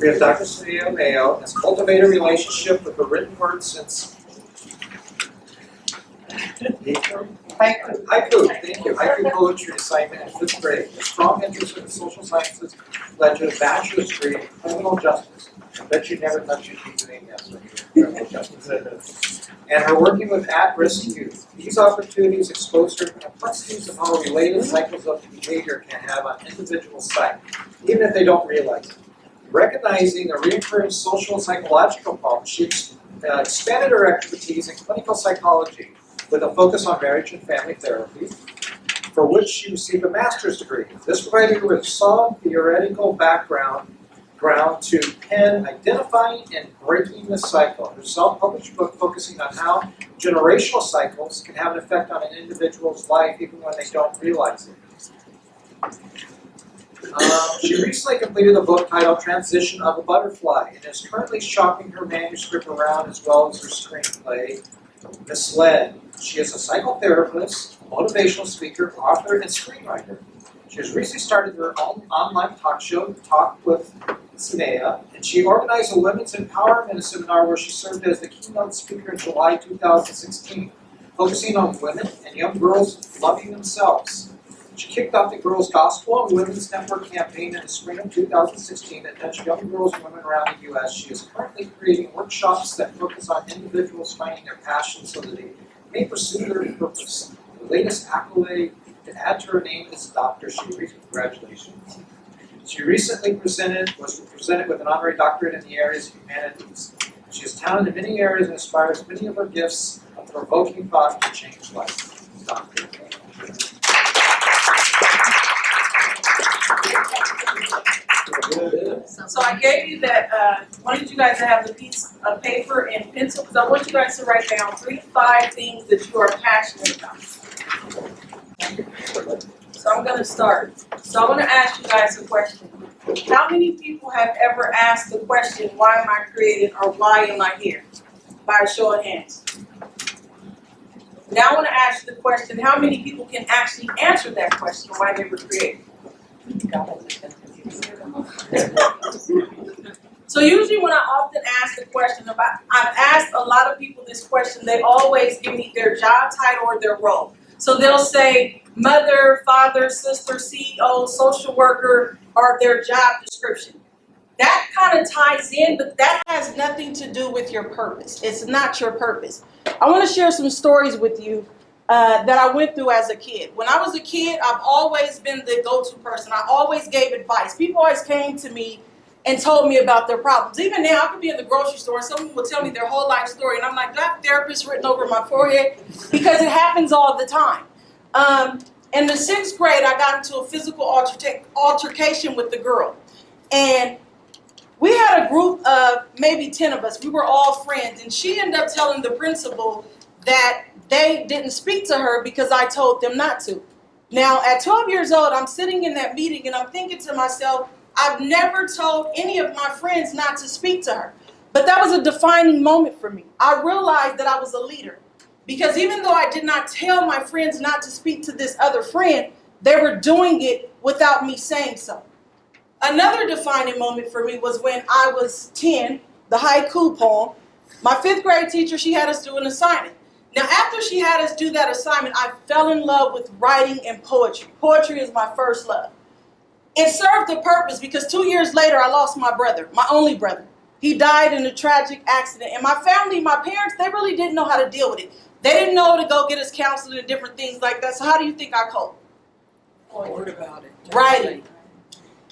We have Dr. Saniyyah Mayo has cultivated a relationship with the written word since haiku. Thank you. Haiku poetry assignment in 5th grade. A strong interest in the social sciences led to a bachelor's degree in criminal justice. I bet you never thought you'd be doing this when you were in criminal justice. And her working with at-risk youth. These opportunities expose her to complexities of how related cycles of behavior can have on individuals' psyche, even if they don't realize it. Recognizing a recurring social and psychological problem, she expanded her expertise in clinical psychology with a focus on marriage and family therapy, for which she received a master's degree. This provided her with solid theoretical background to pen Identifying and Breaking the Cycle, her self-published book focusing on how generational cycles can have an effect on an individual's life even when they don't realize it. She recently completed a book titled Transition of a Butterfly and is currently shopping her manuscript around as well as her screenplay, Misled. She is a psychotherapist, motivational speaker, author, and screenwriter. She has recently started her own online talk show, Talk with Saniyyah, and she organized a women's empowerment seminar where she served as the keynote speaker in July 2016, focusing on women and young girls loving themselves. She kicked off the Girls Gospel and Women's Network campaign in the spring of 2016 that touched young girls and women around the U.S. She is currently creating workshops that focus on individuals finding their passion so that they may pursue their purpose. The latest accolade to add to her name is Dr. She. Congratulations. She recently was presented with an honorary doctorate in the areas of humanities. She is talented in many areas and inspires many of her gifts of provoking thought to change life. Dr. So I gave you that, wanted you guys to have the piece of paper and pencil because I want you guys to write down 3 to 5 things that you are passionate about. So I'm going to start. So I want to ask you guys a question. How many people have ever asked the question, why am I created or why am I here? By a show of hands. Now I want to ask you the question, how many people can actually answer that question, why they were created? So usually when I often ask the question about, I've asked a lot of people this question, they always give me their job title or their role. So they'll say mother, father, sister, CEO, social worker, or their job description. That kind of ties in, but that has nothing to do with your purpose. It's not your purpose. I want to share some stories with you that I went through as a kid. When I was a kid, I've always been the go-to person. I always gave advice. People always came to me and told me about their problems. Even now, I could be in the grocery store and someone will tell me their whole life story. And I'm like, do I have therapist written over my forehead? Because it happens all the time. In the 6th grade, I got into a physical altercation with the girl. And we had a group of maybe 10 of us. We were all friends. And she ended up telling the principal that they didn't speak to her because I told them not to. Now, at 12 years old, I'm sitting in that meeting and I'm thinking to myself, I've never told any of my friends not to speak to her. But that was a defining moment for me. I realized that I was a leader. Because even though I did not tell my friends not to speak to this other friend, they were doing it without me saying so. Another defining moment for me was when I was 10, the haiku poem. My 5th grade teacher, she had us do an assignment. Now, after she had us do that assignment, I fell in love with writing and poetry. Poetry is my first love. It served a purpose because 2 years later, I lost my brother, my only brother. He died in a tragic accident. And my family, my parents, they really didn't know how to deal with it. They didn't know to go get us counseling and different things like that. So how do you think I coped? Word about it. Writing.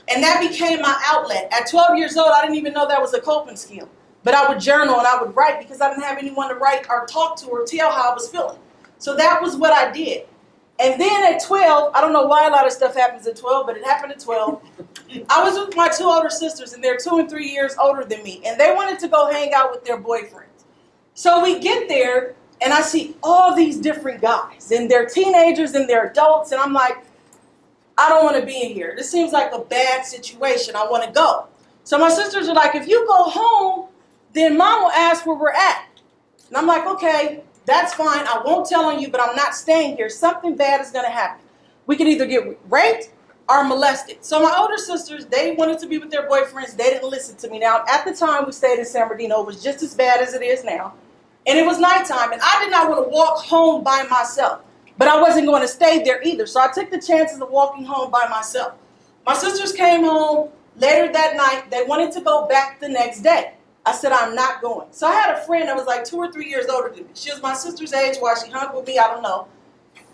And that became my outlet. At 12 years old, I didn't even know that was a coping skill. But I would journal and I would write because I didn't have anyone to write or talk to or tell how I was feeling. So that was what I did. And then at 12, I don't know why a lot of stuff happens at 12, but it happened at 12. I was with my 2 older sisters, and they're 2 and 3 years older than me. And they wanted to go hang out with their boyfriends. So we get there, and I see all these different guys. And they're teenagers, and they're adults. And I'm like, I don't want to be in here. This seems like a bad situation. I want to go. So my sisters are like, if you go home, then Mom will ask where we're at. And I'm like, okay, that's fine. I won't tell on you, but I'm not staying here. Something bad is going to happen. We could either get raped are molested. So my older sisters, they wanted to be with their boyfriends. They didn't listen to me. Now, at the time we stayed in San Bernardino, it was just as bad as it is now. And it was nighttime, and I did not want to walk home by myself. But I wasn't going to stay there either. So I took the chances of walking home by myself. My sisters came home later that night. They wanted to go back the next day. I said, I'm not going. So I had a friend that was like 2 or 3 years older than me. She was my sister's age. Why she hung with me, I don't know.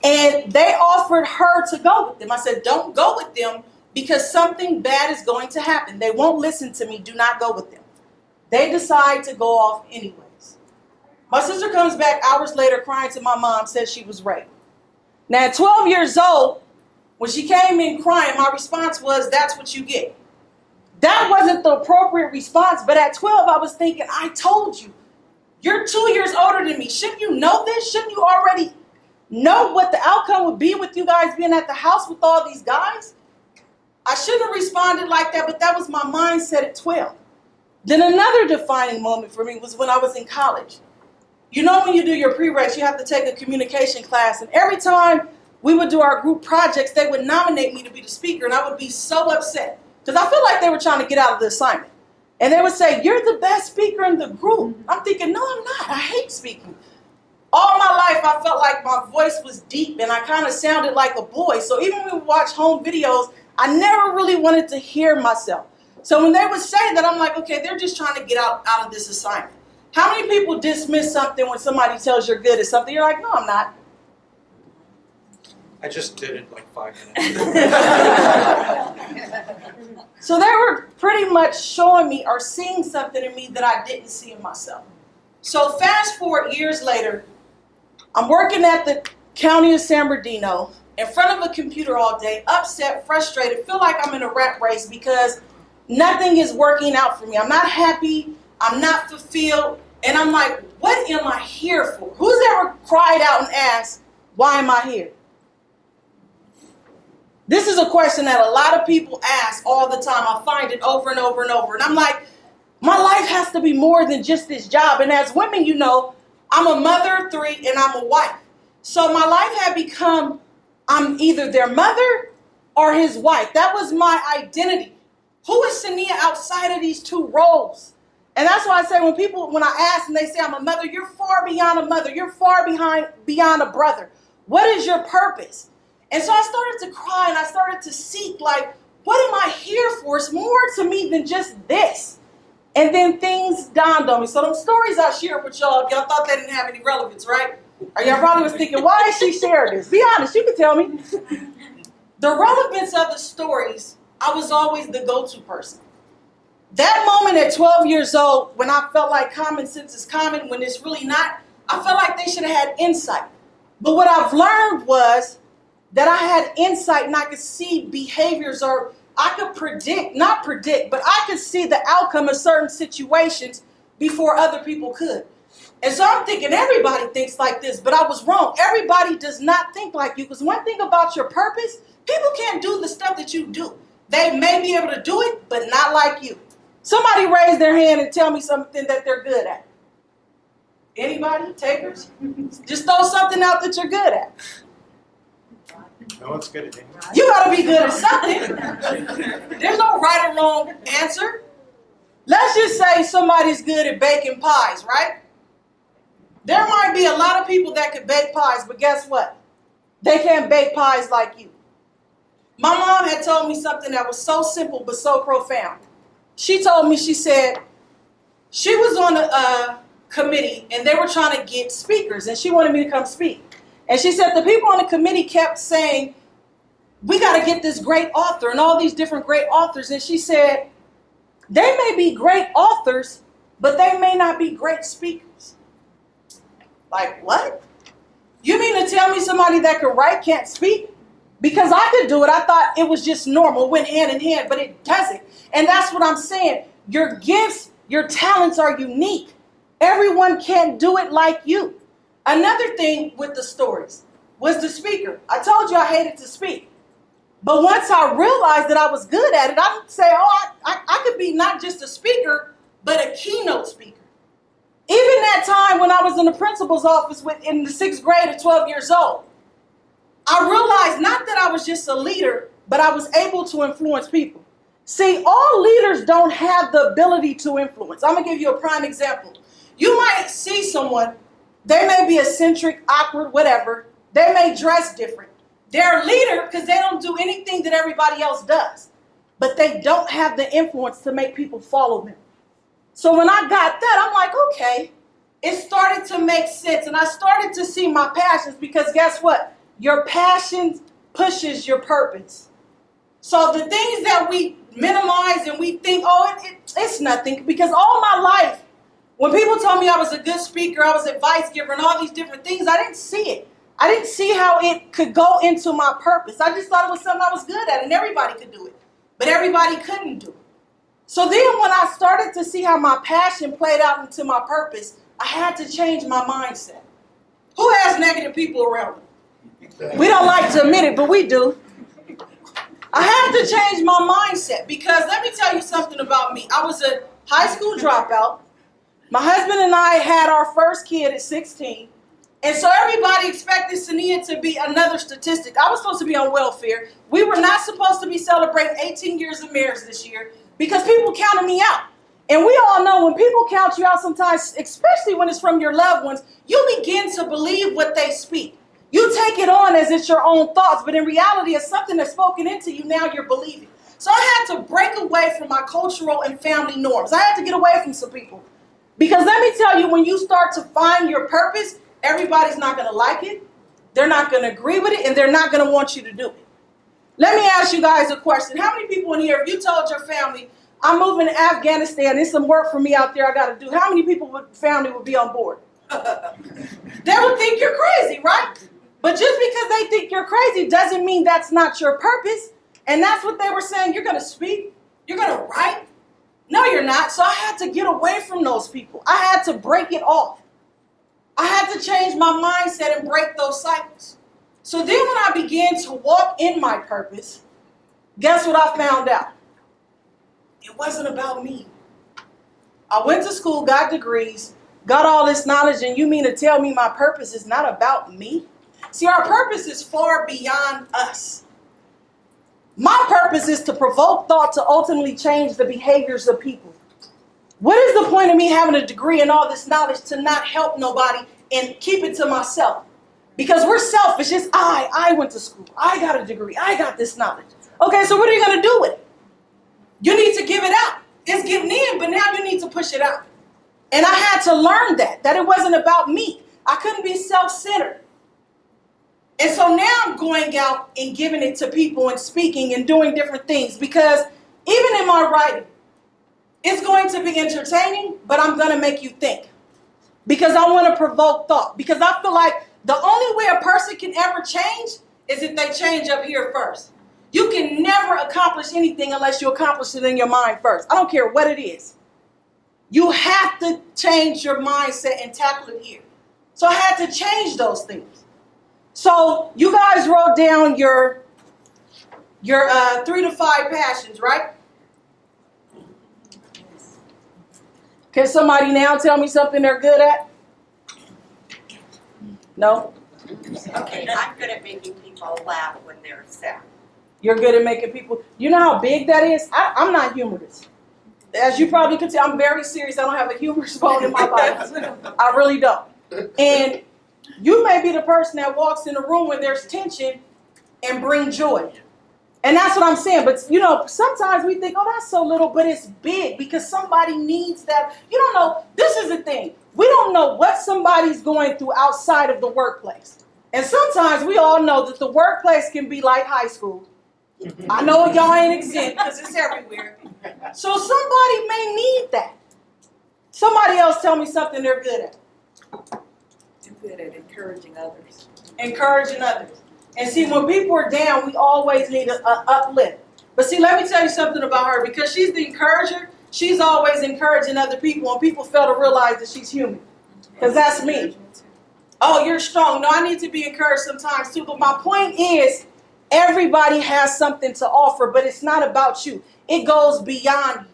And they offered her to go with them. I said, don't go with them because something bad is going to happen. They won't listen to me. Do not go with them. They decide to go off anyways. My sister comes back hours later crying to my mom, says she was raped. Now, at 12 years old, when she came in crying, my response was, that's what you get. That wasn't the appropriate response, but at 12, I was thinking, I told you, you're 2 years older than me. Shouldn't you know this? Shouldn't you already know what the outcome would be with you guys being at the house with all these guys? I shouldn't have responded like that, but that was my mindset at 12. Then another defining moment for me was when I was in college. You know, when you do your prereqs, you have to take a communication class. And every time we would do our group projects, they would nominate me to be the speaker. And I would be so upset because I feel like they were trying to get out of the assignment. And they would say, you're the best speaker in the group. I'm thinking, no, I'm not. I hate speaking. All my life, I felt like my voice was deep and I kind of sounded like a boy. So even when we watch home videos, I never really wanted to hear myself. So when they would say that, I'm like, okay, they're just trying to get out of this assignment. How many people dismiss something when somebody tells you're good at something? You're like, no, I'm not. I just did it like 5 minutes. So they were pretty much showing me or seeing something in me that I didn't see in myself. So fast forward years later, I'm working at the county of San Bernardino in front of a computer all day, upset, frustrated, feel like I'm in a rat race because nothing is working out for me. I'm not happy. I'm not fulfilled. And I'm like, what am I here for? Who's ever cried out and asked, why am I here? This is a question that a lot of people ask all the time. I find it over and over and over. And I'm like, my life has to be more than just this job. And as women, you know, I'm a mother of 3 and I'm a wife. So my life had become, I'm either their mother or his wife. That was my identity. Who is Saniyyah outside of these 2 roles? And that's why I say when I ask and they say I'm a mother, you're far beyond a mother. You're far beyond a brother. What is your purpose? And so I started to cry and I started to seek, like, what am I here for? It's more to me than just this. And then things dawned on me. So them stories I shared with y'all thought they didn't have any relevance, right? Or y'all probably was thinking, why did she share this? Be honest, you can tell me. The relevance of the stories, I was always the go-to person. That moment at 12 years old, when I felt like common sense is common, when it's really not, I felt like they should have had insight. But what I've learned was that I had insight and I could see behaviors, or I could not predict, but I could see the outcome of certain situations before other people could. And so I'm thinking everybody thinks like this, but I was wrong. Everybody does not think like you, because one thing about your purpose, people can't do the stuff that you do. They may be able to do it, but not like you. Somebody raise their hand and tell me something that they're good at. Anybody? Takers? Just throw something out that you're good at. No one's good at it. You got to be good at something. There's no right or wrong answer. Let's just say somebody's good at baking pies, right? There might be a lot of people that could bake pies, but guess what? They can't bake pies like you. My mom had told me something that was so simple but so profound. She told me, she said, she was on a committee and they were trying to get speakers and she wanted me to come speak. And she said the people on the committee kept saying, we got to get this great author and all these different great authors. And she said, they may be great authors, but they may not be great speakers. Like, what? You mean to tell me somebody that can write can't speak? Because I could do it. I thought it was just normal, went hand in hand, but it doesn't. And that's what I'm saying. Your gifts, your talents are unique. Everyone can't do it like you. Another thing with the stories was the speaker. I told you I hated to speak. But once I realized that I was good at it, I didn't say, oh, I could be not just a speaker, but a keynote speaker. Even that time when I was in the principal's office in the 6th grade at 12 years old, I realized not that I was just a leader, but I was able to influence people. See, all leaders don't have the ability to influence. I'm going to give you a prime example. You might see someone, they may be eccentric, awkward, whatever. They may dress different. They're a leader because they don't do anything that everybody else does. But they don't have the influence to make people follow them. So when I got that, I'm like, okay, it started to make sense. And I started to see my passions because guess what? Your passion pushes your purpose. So the things that we minimize and we think, oh, it's nothing. Because all my life, when people told me I was a good speaker, I was an advice giver and all these different things, I didn't see it. I didn't see how it could go into my purpose. I just thought it was something I was good at and everybody could do it. But everybody couldn't do it. So then when I started to see how my passion played out into my purpose, I had to change my mindset. Who has negative people around them? We don't like to admit it, but we do. I had to change my mindset because let me tell you something about me. I was a high school dropout. My husband and I had our first kid at 16. And so everybody expected Saniyyah to be another statistic. I was supposed to be on welfare. We were not supposed to be celebrating 18 years of marriage this year because people counted me out. And we all know when people count you out sometimes, especially when it's from your loved ones, you begin to believe what they speak. You take it on as it's your own thoughts, but in reality, it's something that's spoken into you, now you're believing. So I had to break away from my cultural and family norms. I had to get away from some people. Because let me tell you, when you start to find your purpose, everybody's not going to like it, they're not going to agree with it, and they're not going to want you to do it. Let me ask you guys a question. How many people in here, if you told your family, I'm moving to Afghanistan, there's some work for me out there I got to do, how many people would family would be on board? They would think you're crazy, right? But just because they think you're crazy doesn't mean that's not your purpose. And that's what they were saying. You're going to speak? You're going to write? No, you're not. So I had to get away from those people. I had to break it off. I had to change my mindset and break those cycles. So then when I began to walk in my purpose, guess what I found out? It wasn't about me. I went to school, got degrees, got all this knowledge, and you mean to tell me my purpose is not about me? See, our purpose is far beyond us. My purpose is to provoke thought to ultimately change the behaviors of people. What is the point of me having a degree and all this knowledge to not help nobody and keep it to myself? Because we're selfish. It's I went to school. I got a degree. I got this knowledge. Okay, so what are you going to do with it? You need to give it out. It's getting in, but now you need to push it out. And I had to learn that it wasn't about me. I couldn't be self-centered. And so now I'm going out and giving it to people and speaking and doing different things because even in my writing, it's going to be entertaining, but I'm going to make you think because I want to provoke thought because I feel like the only way a person can ever change is if they change up here first. You can never accomplish anything unless you accomplish it in your mind first. I don't care what it is. You have to change your mindset and tackle it here. So I had to change those things. So you guys wrote down your 3 to 5 passions, right? Can somebody now tell me something they're good at? No? Okay, I'm good at making people laugh when they're sad. You're good at making people. You know how big that is? I'm not humorous. As you probably could tell, I'm very serious. I don't have a humorous bone in my body. I really don't. And you may be the person that walks in a room where there's tension and bring joy. And that's what I'm saying. But, you know, sometimes we think, oh, that's so little, but it's big because somebody needs that. You don't know. This is the thing. We don't know what somebody's going through outside of the workplace. And sometimes we all know that the workplace can be like high school. I know y'all ain't exempt because it's everywhere. So somebody may need that. Somebody else tell me something they're good at. I'm good at encouraging others. Encouraging others. And see, when people are down, we always need an uplift. But see, let me tell you something about her. Because she's the encourager, she's always encouraging other people. And people fail to realize that she's human. Because that's me. Oh, you're strong. No, I need to be encouraged sometimes too. But my point is, everybody has something to offer, but it's not about you. It goes beyond you.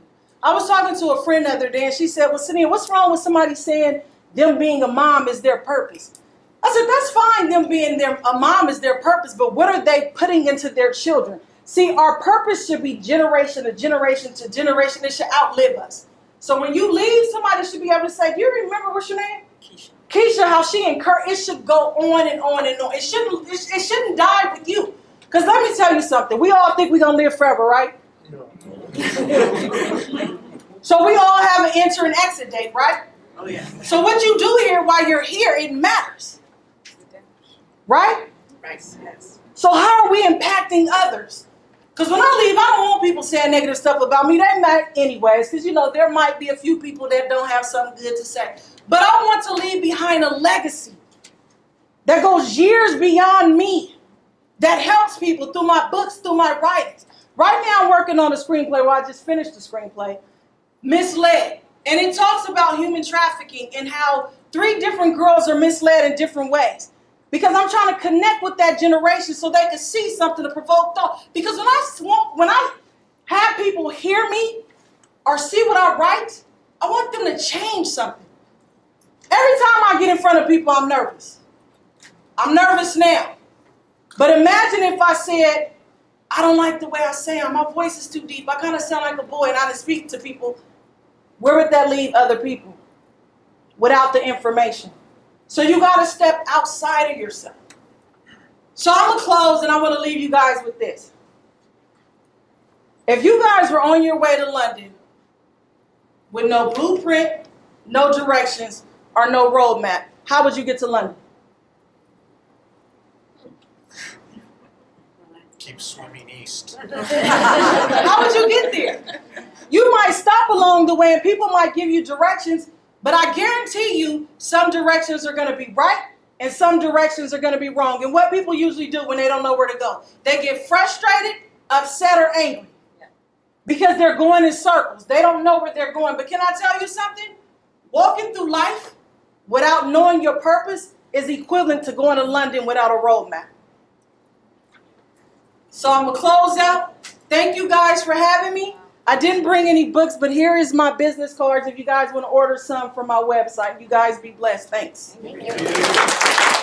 I was talking to a friend the other day, and she said, well, Saniyyah, what's wrong with somebody saying them being a mom is their purpose? I said, that's fine, them being a mom is their purpose, but what are they putting into their children? See, our purpose should be generation to generation to generation. It should outlive us. So when you leave, somebody should be able to say, do you remember what's your name? Keisha, how she encouraged. It should go on and on and on. It shouldn't die with you. Because let me tell you something. We all think we're going to live forever, right? No. So we all have an enter and exit date, right? Oh, yeah. So what you do here while you're here, it matters. Right? Right, yes. So how are we impacting others? Because when I leave, I don't want people saying negative stuff about me. They might anyways, because, you know, there might be a few people that don't have something good to say. But I want to leave behind a legacy that goes years beyond me, that helps people through my books, through my writings. Right now I'm working on a screenplay where I just finished the screenplay, Misled. And it talks about human trafficking and how 3 different girls are misled in different ways. Because I'm trying to connect with that generation so they can see something to provoke thought. Because when I have people hear me or see what I write, I want them to change something. Every time I get in front of people, I'm nervous. I'm nervous now. But imagine if I said, I don't like the way I sound. My voice is too deep. I kind of sound like a boy and I didn't speak to people. Where would that leave other people without the information? So you got to step outside of yourself. So I'm going to close and I want to leave you guys with this. If you guys were on your way to London with no blueprint, no directions, or no roadmap, how would you get to London? Keep swimming east. How would you get there? You might stop along the way and people might give you directions, but I guarantee you some directions are going to be right and some directions are going to be wrong. And what people usually do when they don't know where to go, they get frustrated, upset, or angry because they're going in circles. They don't know where they're going. But can I tell you something? Walking through life without knowing your purpose is equivalent to going to London without a roadmap. So I'm going to close out. Thank you guys for having me. I didn't bring any books, but here is my business cards if you guys want to order some from my website. You guys be blessed. Thanks. Thank you.